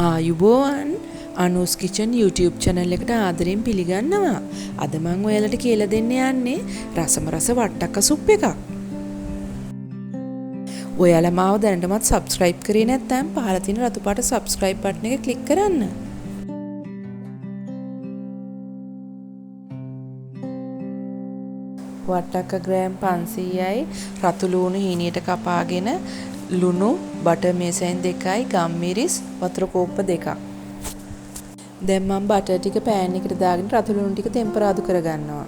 ආයුබෝවන් අනුස් kitchen YouTube channel එකට ආදරෙන් පිළිගන්නවා. අද මම ඔයාලට කියලා දෙන්න යන්නේ රසම රස වට්ටක්ක සුප් එකක්. ඔයාලා මාව දැනටමත් subscribe කරේ නැත්නම් පහළ තියෙන රතු පාට subscribe button එක click කරන්න. වට්ටක්ක ග්‍රෑම් 500යි රතු ලුණු හීනියට කපාගෙන ලුණු බටර් මේසයෙන් 2යි ගම්මිරිස් වතුර කෝප්ප 2ක්. දැන් මම බටර් ටික පෑන් එකට දාගෙන රතු ලුණු ටික ටෙම්පරාදු කරගන්නවා.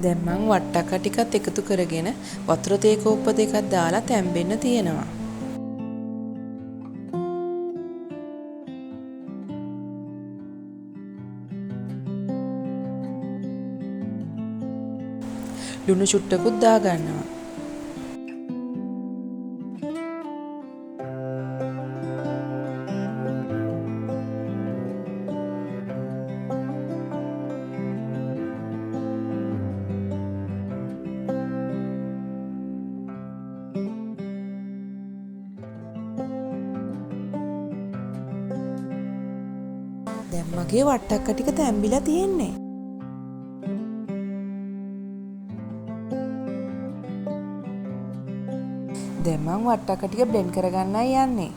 දැන් මම වට්ටක්ක ටිකත් එකතු කරගෙන වතුර තේ කෝප්ප 2ක් දාලා තැම්බෙන්න තියෙනවා. ලුණු චුට්ටකුත් දා ගන්නවා. දැන් මගේ වට්ටක්ක ටික තැම්බිලා තියෙන්නේ. දැන් මම වට්ටක්ක ටික බ්ලෙන්ඩ් කරගන්නයි යන්නේ.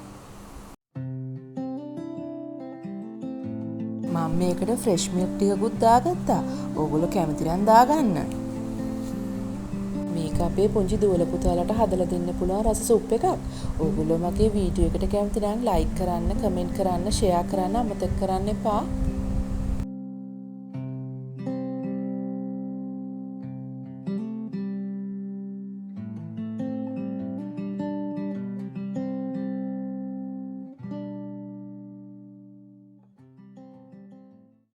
මම මේකට ෆ්‍රෙෂ් මිල්ක් ටිකකුත් දාගත්තා. ඕගොල්ලෝ කැමති නම් දාගන්න. මේක අපේ පුංචි දුවල පුතාලට හදලා දෙන්න පුළුවන් රස සුප් එකක්. ඕගොල්ලෝ මගේ වීඩියෝ එකට කැමති නම් ලයික් කරන්න, කමෙන්ට් කරන්න, ෂෙයා කරන්න අමතක කරන්න එපා.